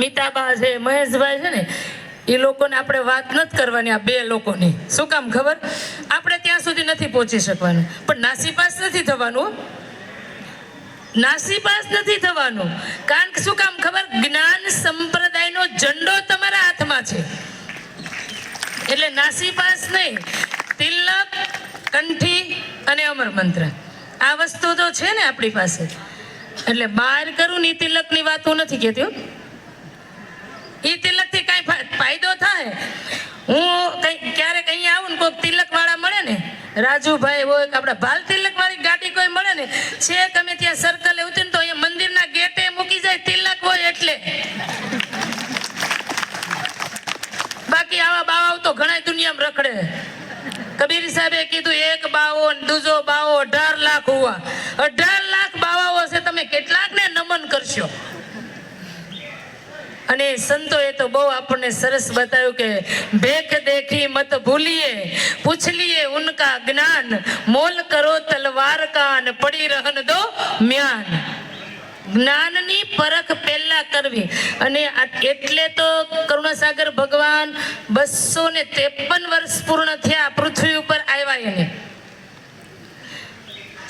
મિતાબા છે, મહેશભાઈ છે ને, એ લોકોને આપણે વાત નથી કરવાની. આ બે લોકોની શું કામ ખબર? આપણે ત્યાં સુધી નથી પહોંચી શકવાનું, પણ નાસીપાસ નથી થવાનું. નાસીપાસ નથી થવાનું. કારણ કે શું કામ ખબર? જ્ઞાન સંપ્રદાયનો ઝંડો તમારા હાથમાં છે. એટલે નાસીપાસ નહીં. તિલક, કંઠી અને અમર મંત્ર, આ વસ્તુ તો છે ને આપણી પાસે. એટલે બહાર કરું ને તિલકની વાત હું નથી કહેતી. એ તિલકથી કાંઈ ફાયદો થાય? હું ક્યારેક અહીંયા આવું ને કોઈક તિલક વાળા મળે ને, રાજુભાઈ હોય કે આપણા ભાલ તિલક વાળી ગાડી કોઈ મળે ને, છેક અમે ત્યાં સર્કલે ઉતરી ને તો અહીંયા મંદિરના ગેટે મૂકી જાય તિલક હોય એટલે. બાકી આવા બાવાઓ તો ઘણા દુનિયામાં રખડે. કબીર સાહેબે કીધું, એક બાવો દૂજો બાવો 18 લાખ હુआ. 18 લાખ બાવાઓ છે, તમે કેટલાકને નમન કરશો? અને સંતોએ તો બહુ આપણને સરસ બતાવ્યું કે ભેખ દેખી મત ભૂલીએ, પૂછ લીએ ઉનકા જ્ઞાન, મોલ કરો તલવાર કાન, પડી રહન દો મ્યાન. જ્ઞાનની પરખ પહેલા કરવી. અને એટલે તો કરુણાસાગર ભગવાન 253 વર્ષ પૂર્ણ થયા પૃથ્વી ઉપર આવ્યા. એને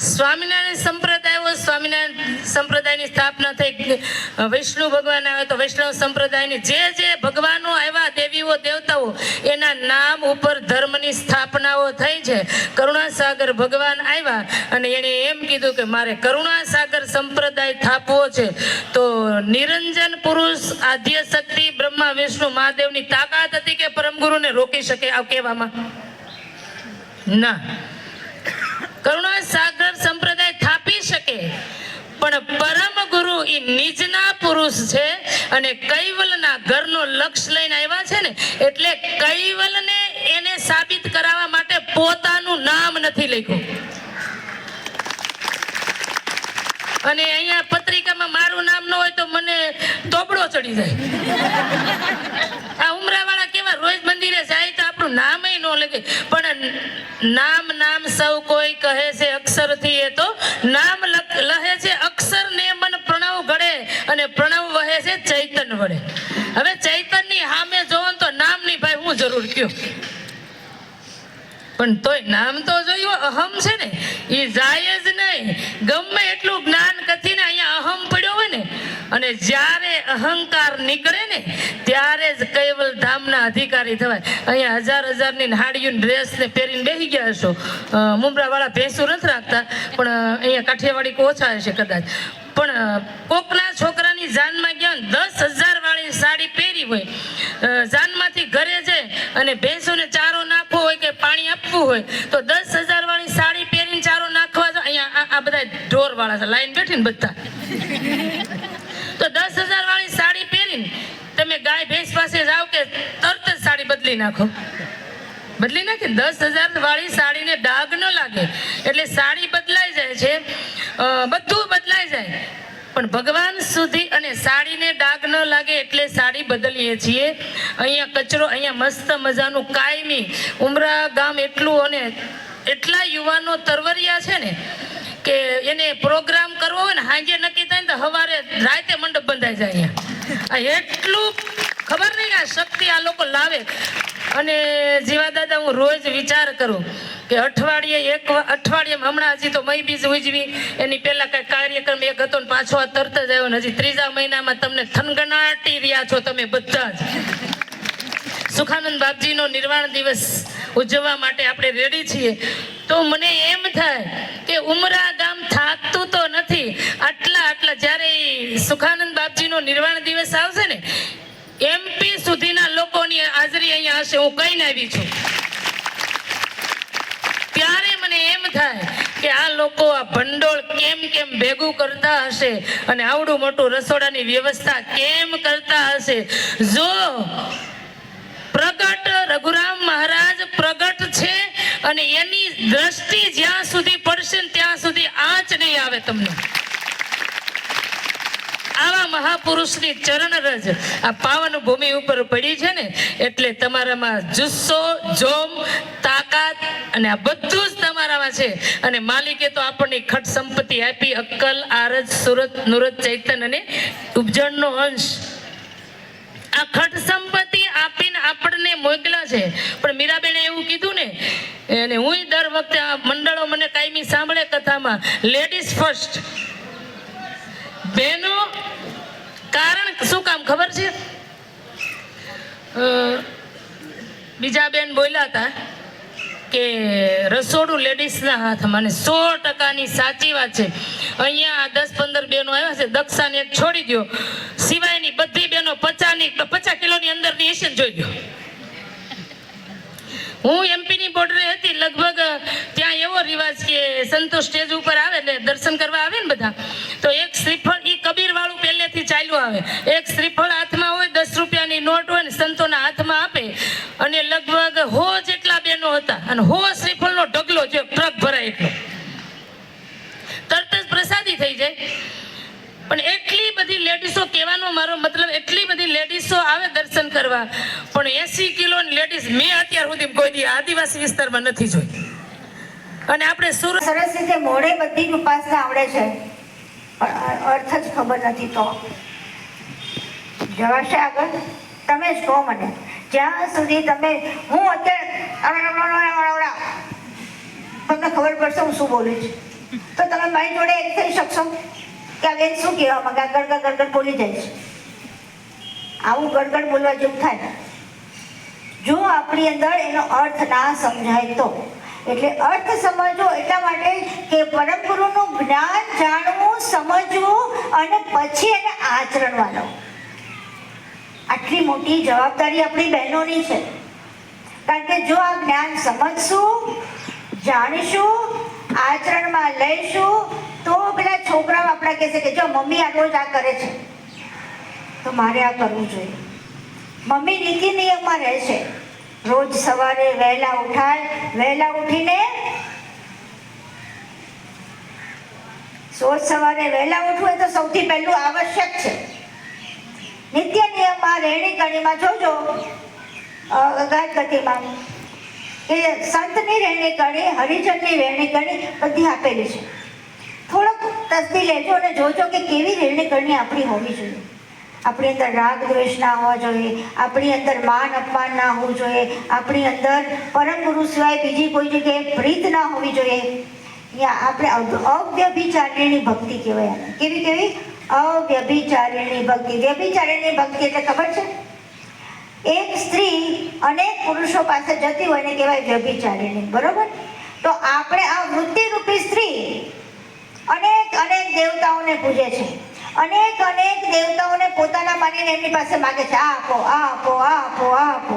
સ્વામિનારાયણ સંપ્રદાયની સ્થાપના થઈ. વૈષ્ણવ ભગવાન આવ્યા તો વૈષ્ણવ સંપ્રદાયની જે ભગવાનો આવ્યા, દેવીઓ દેવતાઓ, એના નામ ઉપર ધર્મની સ્થાપનાઓ થઈ છે. કરુણાસાગર ભગવાન આવ્યા અને એણે એમ કીધું કે મારે કરુણાસાગર સંપ્રદાય થાપવો છે. તો નિરંજન પુરુષ, આદ્ય શક્તિ, બ્રહ્મા વિષ્ણુ મહાદેવની તાકાત હતી કે પરમગુરુને રોકી શકે આ કહેવામાં? ના. કરુણાસાગર સંપ્રદાય થાપી શકે, પણ પરમ ગુરુ એ નિજના પુરુષ છે અને કૈવલના ઘરનો લક્ષ્ય લઈને આવ્યા છે ને, એટલે કૈવલને એને સાબિત કરાવવા માટે પોતાનું નામ નથી લખ્યું. અને અહીંયા પત્રિકામાં મારું નામ ન હોય તો મને તોબડો ચડી જાય. આ ઉમરાવાળા કેવા રોજ મંદિરે જાય તો આપણું નામ ન લખે, પણ નામ સૌ કોઈ કહે છે અક્ષરથી, એ તો નામ લહે છે અક્ષર ને મન પ્રણવ ઘડે અને પ્રણવ વહે છે ચૈતન વડે. હવે ચૈતનની સામે જોવો તો નામની ભાઈ હું જરૂર કયો? પણ તોય નામ તો જોયું. અહમ છે ને એ જાય જ નહીં. ગમે એટલું જ્ઞાન કથીને અહીંયા અહમ પડ્યો હોય ને, અને જ્યારે અહંકાર નીકળે ને ત્યારે જ કૈવલ ધામના અધિકારી થવાય. અહીંયા હજારની હાડીયું ડ્રેસ ને પહેરીને બેસી ગયા હશો. મુંબરાવાળા ભેંસું નથી રાખતા, પણ અહીંયા કાઠિયાવાડી ઓછા હશે કદાચ. પણ કોકના છોકરાની જાનમાં ગયા 10,000 વાળી સાડી પહેરી હોય, જાનમાંથી ઘરે જાય અને ભેંસોને ચારો નાખવો હોય કે પાણી આપવું હોય તો 10,000 વાળી સાડી પહેરીને ચારો નાખવા જાય. અહીંયા આ બધા ઢોર વાળા છે, લાઈન બેઠીને બધા. તો 10,000 વાળી સાડી પહેરીને તમે ગાય ભેંસ પાસે જાઓ કે તરત જ સાડી બદલી નાખો. બદલી નાખે 10,000 વાળી સાડીને ડાઘ ન લાગે એટલે સાડી બદલાઈ જાય છે, બધું બદલાઈ જાય. પણ ભગવાન સુધી અને સાડીને ડાઘ ન લાગે એટલે સાડી બદલીએ છીએ. અહીંયા કચરો, અહીંયા મસ્ત મજાનું કાયમી ઉમરા ગામ એટલું, અને એટલા યુવાનો તરવરિયા છે ને કે એને પ્રોગ્રામ કરવો હોય ને સાંજે નક્કી થાય ને તો સવારે રાતે મંડપ બંધાઈ જાય. અહીંયા એટલું ખબર નહીં આ શક્તિ આ લોકો લાવે. અને જીવા દાદા, હું રોજ વિચાર કરું કે અઠવાડિયે હમણાં હજી તો મઈ બીજ ઉજવી, એની પહેલા કઈ કાર્યક્રમ એક હતો ને પાછો આ તરત જ આવ્યો ને હજી 3જા મહિનામાં તમને થનગનાટી રહ્યા છો તમે બધા જ. સુખાનંદ બાપજીનો નિર્વાણ દિવસ ઉજવવા માટે આપણે રેડી છીએ. તો મને એમ થાય કે ઉમરા ગામ થાકતું તો નથી. આટલા જ્યારે સુખાનંદ બાપજીનો નિર્વાણ દિવસ આવશે ને, MP સુધીના લોકોની હાજરી અહીંયા હશે. હું કહીને આવી છું. ત્યારે મને એમ થાય કે આ લોકો આ ભંડોળ કેમ ભેગું કરતા હશે અને આવડું મોટું રસોડાની વ્યવસ્થા કેમ કરતા હશે. જો પ્રગટ રઘુરામ મહારાજ પ્રગટ છે અને એની દ્રષ્ટિ જ્યાં સુધી પડશે ત્યાં સુધી આંચ નહીં આવે તમને. આવા મહાપુરુષની ચરણ રજ આ પાવન ભૂમિ ઉપર પડી છે ને, એટલે તમારામાં જુસ્સો, જોમ, તાકાત અને આ બધું જ તમારામાં છે. અને માલિકે તો આપણને ખટ સંપત્તિ આપી, અક્કલ, આરજ, સુરત, નુરત, ચૈતન અને ઉપજણનો અંશ. આ ખટ સંપત્તિ આપીને આપણને મોકલા છે. પણ મીરાબેને એવું કીધું ને, અને હું દર વખતે આ મંડળો મને કાયમી સાંભળે કથામાં, લેડીઝ ફર્સ્ટ. બહેનો, કારણ શું કામ ખબર છે? બીજા બેન બોલ્યા હતા કે રસોડું લેડીઝના હાથમાં, અને 100%ની સાચી વાત છે. અહીંયા 10-15 બહેનો આવ્યા છે, દક્ષાને એક છોડી દો, સિવાયની બધી બહેનો 50 કિલોની અંદરની હશે જોઈ દો. હું એમપીની બોર્ડરે હતી, લગભગ ત્યાં એવો રિવાજ કે સંતો સ્ટેજ ઉપર આવે એટલે દર્શન કરવા આવે ને બધા, તો એક શ્રીફળ, ઈ કબીર વાળું પહેલેથી ચાલ્યું આવે, એક શ્રીફળ હાથમાં હોય, 10 રૂપિયાની નોટ હોય ને સંતોના હાથમાં આપે, અને લગભગ 100 જેટલા બહેનો હતા, અને 100 શ્રીફળનો ઢગલો જો ટ્રક ભરાય એટલો, તરત જ પ્રસાદી થઈ જાય. પણ એટલી બધી લેડીઝો, કહેવાનો મારો મતલબ એટલી બધી લેડીઝો આવે દર્શન કરવા, પણ 80 કિલોની લેડીઝ મેં અત્યાર સુધી કોઈ દી આદિવાસી વિસ્તારમાં નથી જોઈ. અને આપણે સુરત સરસ રીતે મોડે બધી જ ઉપાસના આવડે છે, પણ અર્થ જ ખબર નથી. તો જવાશે આગળ? તમે જ કહો મને. જ્યાં સુધી તમે, હું અત્યારે તમને ખબર પડશે હું શું બોલું છું, તો તમે મારી જોડે એક થઈ શકશો કે આ બેન શું કહેવા માંગે, ગડગડ બોલી જાય છે. આવું ગડગડ બોલવા જેવું થાય જો આપણી અંદર એનો અર્થ ના સમજાય તો. એટલે અર્થ સમજવો એટલા માટે કે પરમ ગુરુનું જ્ઞાન જાણવું, સમજવું અને પછી એને આચરણમાં લાવવું. આટલી મોટી જવાબદારી આપણી બહેનોની છે. કારણ કે જો આ જ્ઞાન સમજશું, જાણીશું, આચરણમાં લઈશું, તો પેલા છોકરાઓ આપણા કહેશે કે જો મમ્મી આ રોજ આ કરે છે તો મારે આ કરવું જોઈએ. મમ્મી નીતિ નિયમમાં રહેશે, રોજ સવારે વહેલા ઉઠાય, વહેલા ઉઠીને રોજ સવારે વહેલા ઉઠવું એ તો સૌથી પહેલું આવશ્યક છે. નિત્ય નિયમમાં, રહેણી કરણીમાં જોજો ગાદગતિમાં કે સંતની રહેણી કરણી, હરિજનની રહેણી કરણી બધી આપેલી છે. થોડોક તસદી લેજો અને જોજો કે કેવી રહેણી કરણી આપણી હોવી જોઈએ. આપણી અંદર રાગ દ્વેષ ના હોવા જોઈએ, આપણી અંદર માન અપમાન ના હોવું જોઈએ, આપણી અંદર પરમ ગુરુ સિવાય બીજી કોઈ જગ્યાએ પ્રીત ના હોવી જોઈએ. આપણે અવ્યભિચારિણી ભક્તિ કહેવાય. કેવી અવ્યભિચારિણી ભક્તિ. વ્યભિચારિણી ભક્તિ એટલે ખબર છે? એક સ્ત્રી અનેક પુરુષો પાસે જતી હોય ને કહેવાય વ્યભિચારિણી, બરોબર? તો આપણે આ વૃત્તિરૂપી સ્ત્રી અનેક દેવતાઓને પૂજે છે, અનેક દેવતાઓને પોતાના માનીને એમની પાસે માગે છે, આ આપો, આ આપો, આ આપો, આ આપો.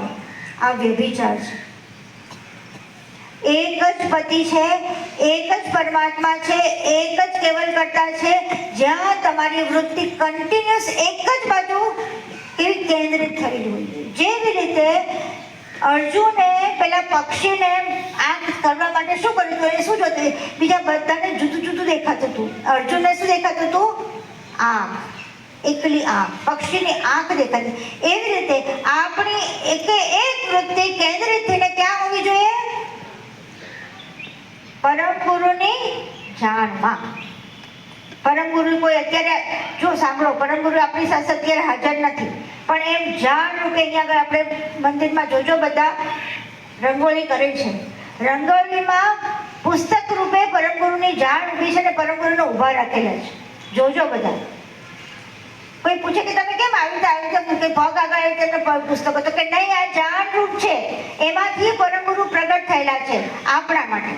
આ વ્યભિચાર છે. એક જ પતિ છે, એક જ પરમાત્મા છે, એક જ કેવલ કરતા છે. જ્યાં તમારી વૃત્તિ કન્ટિન્યુઅસ એક જ બાજુ કેવી કેન્દ્રિત થયેલી હોય. જેવી રીતે અર્જુને પેલા પક્ષીને આંખ કરવા માટે શું કર્યું હતું? એ શું જોતું? બીજા બધાને જુદું જુદું દેખાતું હતું. અર્જુનને શું દેખાતું હતું? આંખ, એકલી આંખ, પક્ષીની આંખ દેખાતી. એવી રીતે આપણી એક વૃત્તિ કેન્દ્રિત થઈને ક્યાં હોવી જોઈએ? પરમ ગુરુની જાણમાં. પરમ ગુરુ કોઈ અત્યારે જો સાંભળો, પરમ ગુરુ આપણી સાથે અત્યારે હાજર નથી, પણ એમ જાણ રૂપે અહીંયા આગળ આપણે મંદિરમાં જોજો બધા રંગોળી કરે છે. રંગોળીમાં પુસ્તક રૂપે પરમ ગુરુની જાણ ઊભી છે અને પરમ ગુરુને ઊભા રાખેલા છે. જોજો બધા. કોઈ પૂછે કે તમે કેમ આવી રીતે પગ આગળ આવી રીતે પુસ્તકો, તો કે નહીં, આ જાણ રૂપ છે, એમાંથી પરમ ગુરુ પ્રગટ થયેલા છે આપણા માટે.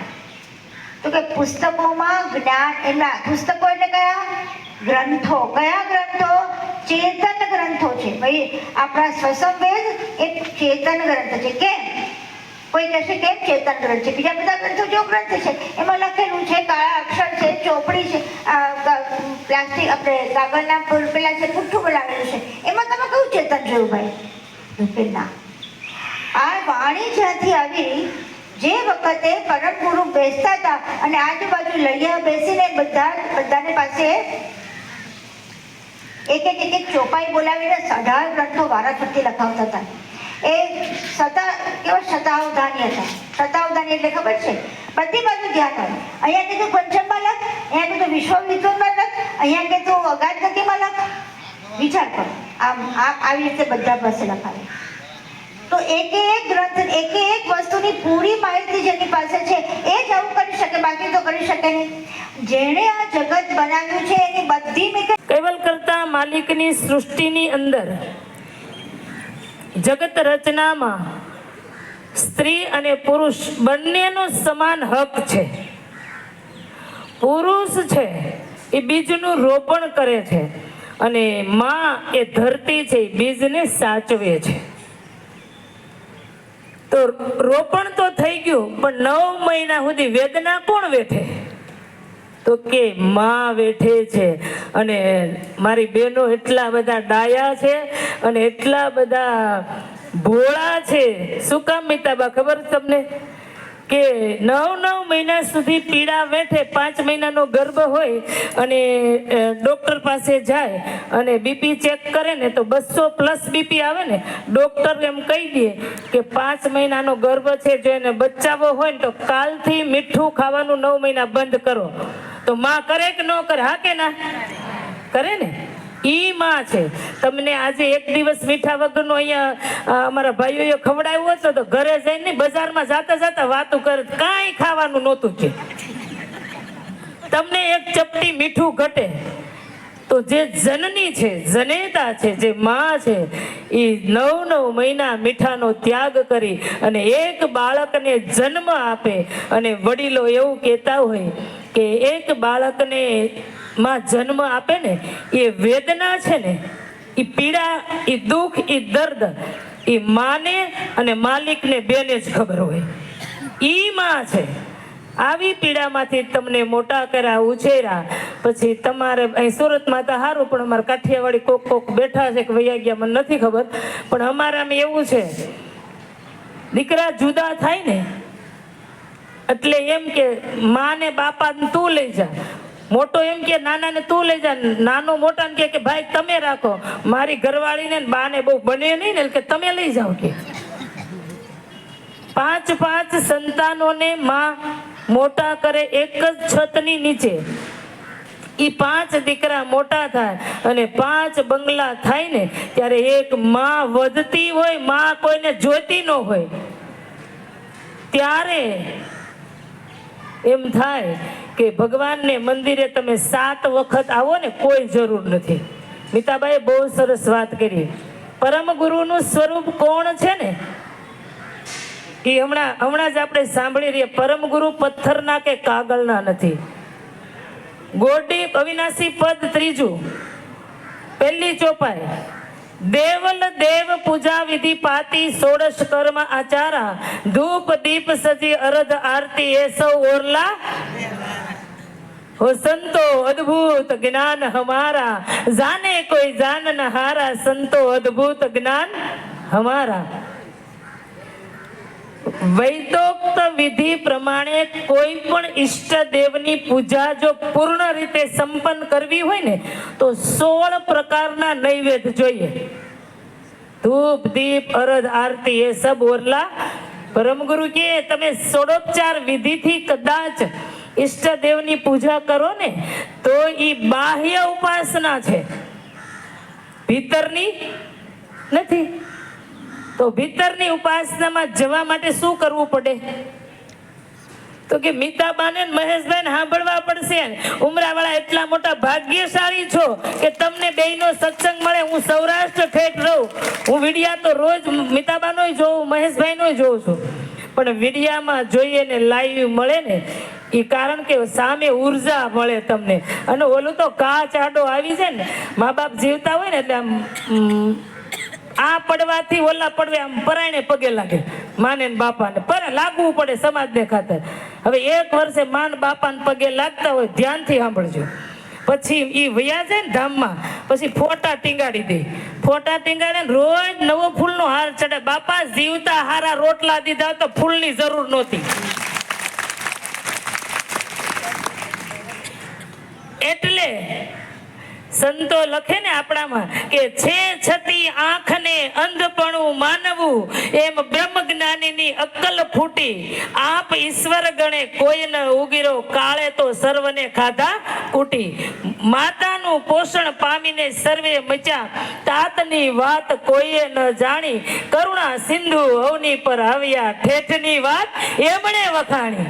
તો કે પુસ્તકોમાં જ્ઞાન, એમના પુસ્તકો એટલે કયા ગ્રંથો? કયા ગ્રંથો? ચેતન ગ્રંથો છે. ભાઈ આપણા સ્વસંવેદ એક ચેતન ગ્રંથ છે. કેમ? કોઈ કહેશે કેમ ચેતન ગ્રંથ છે? બીજા બધા ગ્રંથો જો ગ્રંથ છે એમાં લખેલું છે, કાળા અક્ષર છે, ચોપડી છે, પ્લાસ્ટિક આપણે કાગળના પેલા છે, પુઠ્ઠું બનાવેલું છે, એમાં તમે કયું ચેતન જોયું ભાઈ? ના. આ વાણી જ્યાંથી આવી, જે વખતે પરમ ગુરુ બેસતા હતા અને આજુબાજુ લૈયા બેસીને બધાને પાસે એક ચોપાઈ બોલાવીને 18 ગ્રંથો વારાફરતી લખાવતા હતા. એ કેવા શતાવધાની હતા. શતાવધાની એટલે ખબર છે? બધી બાજુ ધ્યાન હોય. અહીંયા કીધું પંચમમાં લખ, અહીંયા કીધું વિશ્વ વિદ્વમાં લખ, અહીંયા કીધું અગાધ ગતિમાં લખ. વિચાર કરો, આમ આવી રીતે બધા પાસે લખાવે તો એક ગ્રંથ એક વસ્તુની પૂરી માહિતી જેની પાસે છે એ જ આવું કરી શકે, બાકી તો કરી શકે નહીં. જેણે આ જગત બનાવ્યું છે એની બધી મિલકત કેવલ કરતા માલિકની સૃષ્ટિની અંદર જગત રચનામાં સ્ત્રી અને પુરુષ બંનેનો સમાન હક છે. પુરુષ છે એ બીજનું રોપણ કરે છે અને માં એ ધરતી છે એ બીજને સાચવે છે. તો રોપણ તો થઈ ગયું, પણ 9 મહિના સુધી વેદના કોણ વેઠે? તો કે માં વેઠે છે. અને મારી બહેનો એટલા બધા ડાયા છે અને એટલા બધા ભોળા છે. શું કામ મીતાબા ખબર તમને? કે 9 મહિના સુધી પીડા વેઠે. 5 મહિનાનો ગર્ભ હોય અને ડોક્ટર પાસે જાય અને બીપી ચેક કરે ને તો 200+ બીપી આવે ને, ડોક્ટર એમ કહી દે કે 5 મહિનાનો ગર્ભ છે, જો એને બચાવવો હોય ને તો કાલથી મીઠું ખાવાનું 9 મહિના બંધ કરો. તો માં કરે કે ન કરે? હા કે ના કરે ને? ઈ માં છે. તમને આજે એક દિવસ મીઠા વગરનો અહીંયા અમારા ભાઈઓએ ખવડાવ્યો હતો તો ઘરે જઈને બજારમાં જાતા જાતા વાતું કરે, કાંઈ ખાવાનું નહોતું કે તમને એક ચપટી મીઠું ઘટે. તો જે જનની છે, જનેતા છે, જે માં છે, એ 9 મહિના મીઠાનો ત્યાગ કરી અને એક બાળકને જન્મ આપે. અને વડીલો એવું કહેતા હોય કે એક બાળકને માં જન્મ આપે ને એ વેદના છે ને, એ પીડા, એ દુઃખ, એ દર્દ એ માને અને માલિકને બેને જ ખબર હોય. ઈ માં છે. આવી પીડામાંથી તમને મોટા કર્યા, ઉછેર્યા. પછી તમારે અહીં સુરતમાં તો સારું, પણ અમારા કાઠિયાવાડી કોક બેઠા છે કે વૈયા ગયા મને નથી ખબર, પણ અમારામાં એવું છે, દીકરા જુદા થાય ને એટલે એમ કે માં ને બાપા તું લઈ જા, મોટો એમ કે નાના ને તું લઈ જા, નાનો મોટા ને કે ભાઈ તમે રાખો, મારી ઘરવાળી ને બા ને બહુ બને નહીં ને કે તમે લઈ જાઓ. કે 5 સંતાનોને માં મોટા કરે એક જ છતની નીચે. ઈ 5 દીકરા મોટા થાય અને 5 બંગલા થાય ને ત્યારે એક માં વધતી હોય, માં કોઈને જોઈતી ન હોય, ત્યારે એમ થાય કે ભગવાનને મંદિરે તમે 7 વખત આવો ને કોઈ જરૂર નથી. મીતાબાઈએ બહુ સરસ વાત કરી. પરમ ગુરુનું સ્વરૂપ કોણ છે ને એ હમણાં જ આપણે સાંભળી રહીએ. પરમ ગુરુ પથ્થરના કે કાગળના નથી. ગોડી અવિનાશી પદ 3 પહેલી ચોપાઈ. દેવલ દેવ પૂજા વિધિ પાતી 16 કર્મ આચારા, ધૂપ દીપ સજી અરધ આરતી એ સૌ ઓરલા હો સંતો અદ્ભુત જ્ઞાન હમારા, જાને કોઈ જાન ન હારા, સંતો અદ્ભુત જ્ઞાન હમારા. વૈદોક્ત વિધિ પ્રમાણે કોઈ પણ ઈષ્ટ દેવની પૂજા જો પૂર્ણ રીતે સંપન્ન કરવી હોય ને તો 16 પ્રકારના નૈવેદ્ય જોઈએ. ધૂપ દીપ અરધ આરતી એ સબ ઓરલા. પરમગુરુ કે તમે 16 વિધિથી કદાચ ઈષ્ટ દેવની પૂજા કરો ને તો ઈ બાહ્ય ઉપાસના છે, ભીતરની નથી. તો ભીતરની ઉપાસનામાં જવા માટે શું કરવું પડે? તો કે મીતાબાને મહેશભાઈને સાંભળવા પડશે. ઉમરાવાળા એટલા મોટા ભાગ્યશાળી છો કે તમને બેયનો સત્સંગ મળે. હું સૌરાષ્ટ્ર ઠેઠ રહું, હું વિડિયા તો રોજ મીતાબાનોય જોઉં, મહેશભાઈનોય જોઉં છું, પણ વિડિયામાં જોઈએ ને લાઈવ મળે ને એ કારણ કે સામે ઉર્જા મળે તમને. અને ઓલું તો કાચ આડો આવી જાય ને, મા બાપ જીવતા હોય ને એટલે આમ આ પડવાથી ઓલા પડવે આમ પરાયણે પગે લાગે માને ને બાપાને, પર લાગવું પડે સમાજને ખાતર. હવે 1 વર્ષે માન બાપાને પગે લાગતા હોય, ધ્યાનથી સાંભળજો. પછી ઈ વયા જાય ને ધામમાં, પછી ફોટા ટીંગાડી દે. ફોટા ટીંગાડે ને રોજ નવો ફૂલનો હાર ચડે. બાપા જીવતા હારા રોટલા દીધા તો ફૂલની જરૂર નહોતી. એટલે સંતો લખે ને આપણામાં કે છે છતી આંખને અંધપણું માનવું, એમ બ્રહ્મ જ્ઞાને જ્ઞાનીની અક્કલ ફૂટી આપ ઈશ્વર ગણે કોઈ ન ઉગીરો કાળે તો સર્વને ખાધા કૂટી માતાનું પોષણ પામીને સર્વે મચ્યા તાતની વાત કોઈએ ન જાણી કરુણા સિંધુ હવની પર આવ્યા ઠેઠની વાત એમણે વખાણી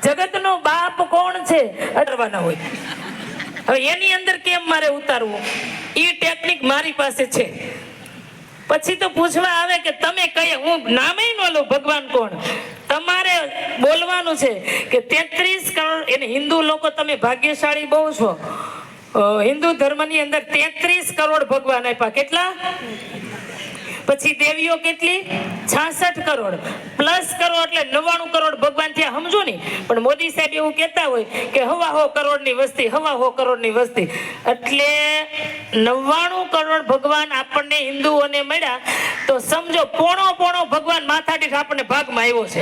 જગતનો બાપ કોણ છે અડવાના હોય હવે એની અંદર કેમ મારે ઉતારવું એ ટેકનિક મારી પાસે છે પછી તો પૂછવા આવે કે તમે કઈ હું નામે ન લઉં ભગવાન કોણ તમારે બોલવાનું છે કે 33 કરોડ એને હિન્દુ લોકો તમે ભાગ્યશાળી બહુ છો હિન્દુ ધર્મની અંદર 33 કરોડ ભગવાન આપ્યા કેટલા પછી દેવીઓ કેટલી 66 કરોડ પ્લસ કરો એટલે 99 કરોડ ભગવાન થયા સમજો ને પણ મોદી સાહેબ એવું કહેતા હોય કે 1.25 કરોડની વસ્તી 1.25 કરોડની વસ્તી એટલે 99 કરોડ ભગવાન આપણને હિન્દુઓને મળ્યા તો સમજો પોણો ભગવાન માથાદીઠ આપણને ભાગમાં આવ્યો છે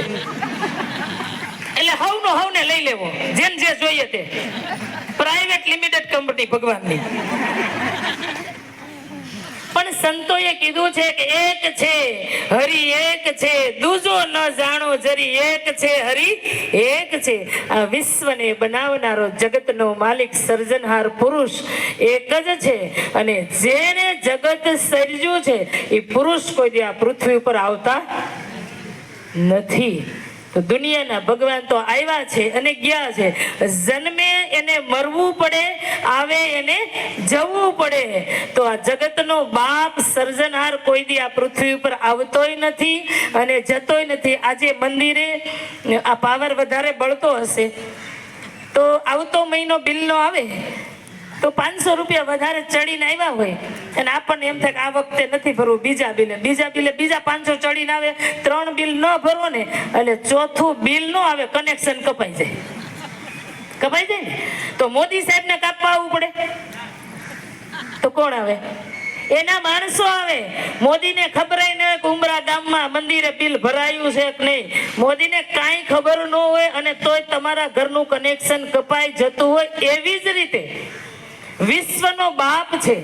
એટલે હવને લઈ લેવો જેમ જે જોઈએ તે પ્રાઇવેટ લિમિટેડ કંપની ભગવાનની પણ સંતોએ કીધું છે કે એક છે હરિ એક છે દૂજો ન જાણો જરી એક છે હરિ એક છે આ વિશ્વને બનાવનારો જગતનો માલિક સર્જનહાર પુરુષ એક જ છે અને જેને જગત સર્જ્યું છે એ પુરુષ કોઈ દી આ પૃથ્વી ઉપર આવતા નથી તો દુનિયાના ભગવાન તો આવ્યા છે અને ગયા છે જન્મે એને મરવું પડે આવે એને જવું પડે તો આ જગતનો બાપ સર્જનહાર કોઈ દી આ પૃથ્વી ઉપર આવતોય નથી અને જતોય નથી આજે મંદિરે આ પાવર વધારે બળતો હશે તો આવતો મહિનો બિલ નો આવે તો 500 રૂપિયા વધારે ચડીને આવ્યા હોય અને આપણને એમ થાય કે આ વખતે નથી ભરવું બીજા બિલે બીજા 500 ચડીને આવે 3 બિલ ન ભરો ને એટલે ચોથું બિલ નો આવે કનેક્શન કપાઈ જાય ને તો મોદી સાહેબને કાપવા આવવું પડે તો કોણ આવે એના માણસો આવે મોદીને ખબર ન હોય કે ઉમરા ગામમાં મંદિરે બિલ ભરાયું છે કે નહીં મોદીને કાંઈ ખબર ન હોય અને તોય તમારા ઘરનું કનેક્શન કપાઈ જતું હોય એવી જ રીતે વિશ્વનો બાપ છે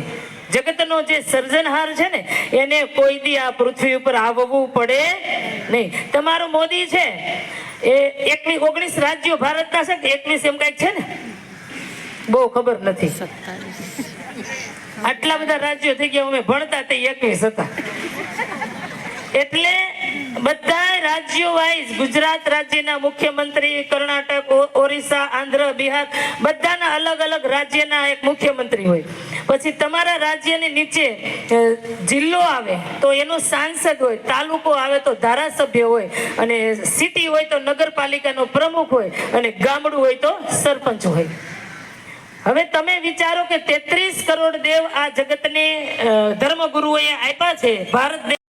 જગતનો જે સર્જનહાર છે ને એને કોઈ દી આ પૃથ્વી ઉપર આવવું પડે નહીં તમારો મોદી છે એ 19 રાજ્યો ભારતના છે કે 21 એમ કઈક છે ને બહુ ખબર નથી આટલા બધા રાજ્યો થઈ ગયા અમે ભણતા તે 21 હતા એટલે બધા રાજ્યો વાઇઝ ગુજરાત રાજ્યના મુખ્યમંત્રી કર્ણાટક ઓરિસ્સા આંધ્ર બિહાર બધાના અલગ અલગ રાજ્યના એક મુખ્યમંત્રી હોય પછી તમારા રાજ્યની નીચે જિલ્લો આવે તો એનો સાંસદ હોય તાલુકો આવે તો ધારાસભ્ય હોય અને સિટી હોય તો નગરપાલિકાનો પ્રમુખ હોય અને ગામડું હોય તો સરપંચ હોય હવે તમે વિચારો કે 33 કરોડ દેવ આ જગતને ધર્મગુરુઓએ આપ્યા છે ભારત